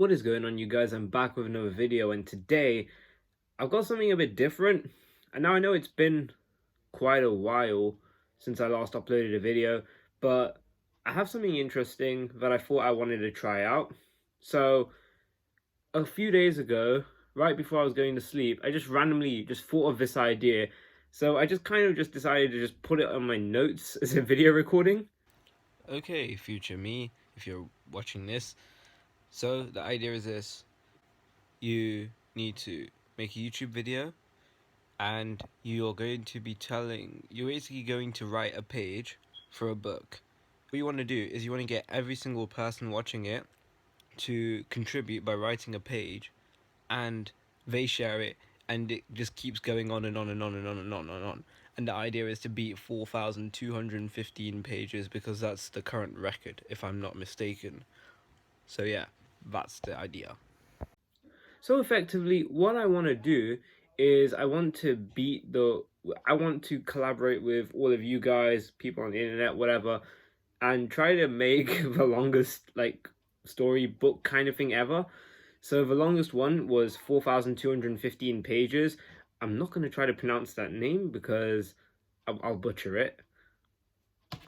What is going on, you guys? I'm back with another video, and today I've got something a bit different. And now I know it's been quite a while since I last uploaded a video, but I have something interesting that I thought I wanted to try out. So a few days ago, right before I was going to sleep, I just randomly just thought of this idea. So I just kind of just decided to just put it on my notes as a video recording. Okay, future me, if you're watching this. So the idea is this: you need to make a YouTube video, and you're basically going to write a page for a book. What you want to do is you want to get every single person watching it to contribute by writing a page, and they share it, and it just keeps going on and on and on and on and on and on. And the idea is to beat 4,215 pages because that's the current record, if I'm not mistaken. So yeah, that's the idea. So effectively, what I want to do is I want to collaborate with all of you guys, people on the internet, whatever, and try to make the longest like storybook kind of thing ever. So the longest one was 4,215 pages. I'm not going to try to pronounce that name because I'll butcher it.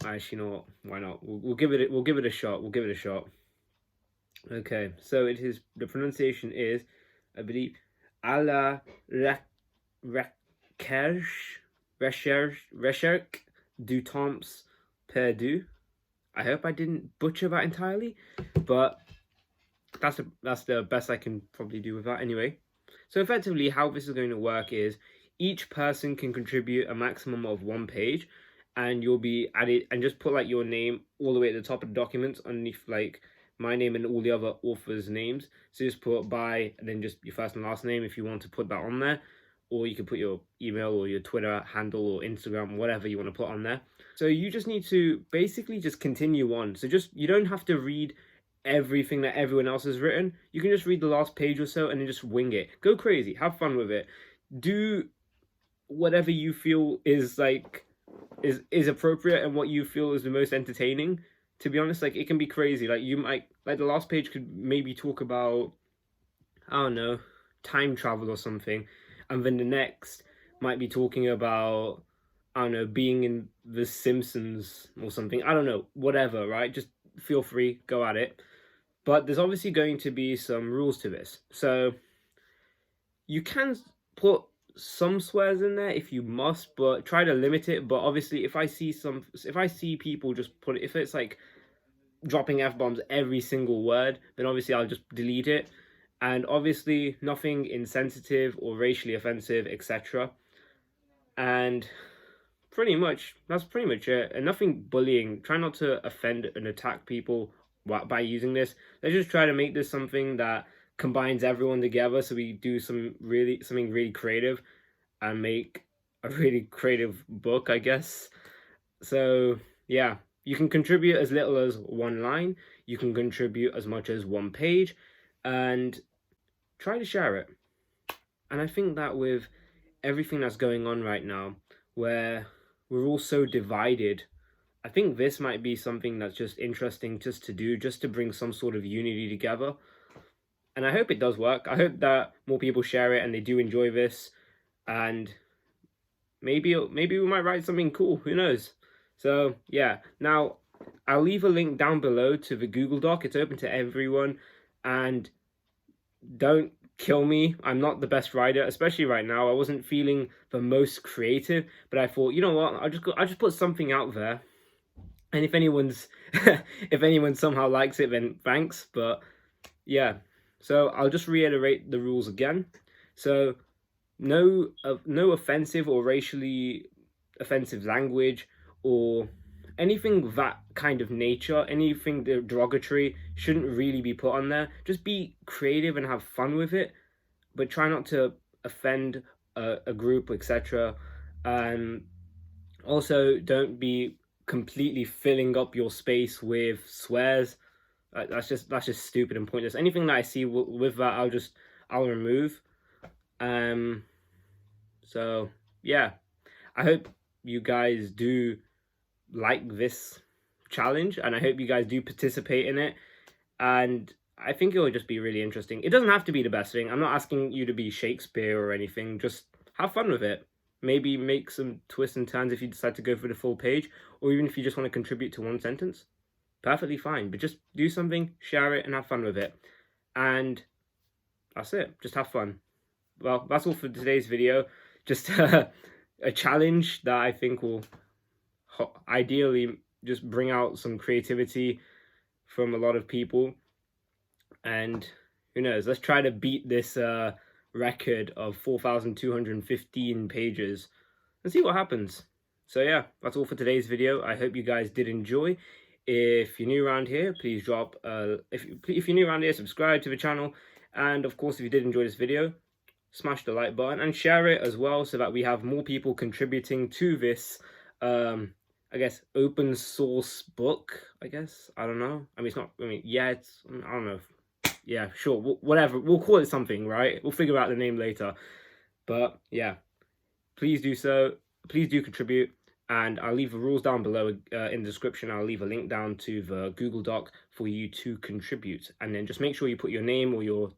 Actually, you know what? Why not? We'll give it. We'll give it a shot. We'll give it a shot. Okay, so it is. The pronunciation is, I believe, à la recherche du temps perdu. I hope I didn't butcher that entirely, but that's the best I can probably do with that anyway. So effectively, how this is going to work is each person can contribute a maximum of one page, and you'll be added and just put like your name all the way at the top of the document underneath like my name and all the other authors' names. So just put by and then just your first and last name if you want to put that on there, or you can put your email or your Twitter handle or Instagram, whatever you want to put on there. So you just need to basically just continue on. So just you don't have to read everything that everyone else has written. You can just read the last page or so and then just wing it. Go crazy, have fun with it. Do whatever you feel is like is appropriate and what you feel is the most entertaining. To be honest, like it can be crazy. Like you might like the last page could maybe talk about, I don't know, time travel or something, and then the next might be talking about, I don't know, being in The Simpsons or something. I don't know, whatever, right? Just feel free, go at it. But there's obviously going to be some rules to this. So you can put some swears in there if you must, but try to limit it. But obviously, if I see people just put it, if it's like dropping f-bombs every single word, then obviously I'll just delete it. And obviously, nothing insensitive or racially offensive, etc. And that's pretty much it. And nothing bullying. Try not to offend and attack people by using this. Let's just try to make this something that combines everyone together, so we do something really creative and make a really creative book, I guess. So yeah, you can contribute as little as one line, you can contribute as much as one page, and try to share it. And I think that with everything that's going on right now, where we're all so divided, I think this might be something that's just interesting just to do, just to bring some sort of unity together. And I hope it does work. I hope that more people share it and they do enjoy this. And maybe we might write something cool. Who knows? So yeah. Now I'll leave a link down below to the Google Doc. It's open to everyone. And don't kill me. I'm not the best writer, especially right now. I wasn't feeling the most creative, but I thought, you know what? I'll just put something out there. And if anyone's if anyone somehow likes it, then thanks. But yeah. So I'll just reiterate the rules again. So no offensive or racially offensive language or anything that kind of nature, anything derogatory shouldn't really be put on there. Just be creative and have fun with it, but try not to offend a group, etc. Also, don't be completely filling up your space with swears. That's just stupid and pointless. Anything that I see with that, I'll remove. So yeah, I hope you guys do like this challenge, and I hope you guys do participate in it. And I think it would just be really interesting. It doesn't have to be the best thing. I'm not asking you to be Shakespeare or anything. Just have fun with it. Maybe make some twists and turns if you decide to go for the full page, or even if you just want to contribute to one sentence. Perfectly fine. But just do something, share it, and have fun with it. And that's it. Just have fun. Well, that's all for today's video. Just a challenge that I think will ideally just bring out some creativity from a lot of people. And who knows, let's try to beat this record of 4,215 pages and see what happens. So yeah, that's all for today's video. I hope you guys did enjoy. If you're new around here, please drop if you're new around here, subscribe to the channel. And of course, if you did enjoy this video, smash the like button and share it as well, so that we have more people contributing to this I guess open source book. I don't know. I mean, it's not, I mean, yeah, it's, I don't know. Yeah, sure, whatever, we'll call it something, right? We'll figure out the name later. But yeah, please do so, please do contribute. And I'll leave the rules down below in the description. I'll leave a link down to the Google Doc for you to contribute. And then just make sure you put your name or your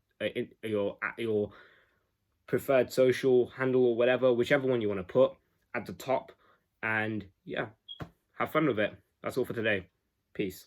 preferred social handle or whatever, whichever one you want to put at the top. And yeah, have fun with it. That's all for today. Peace.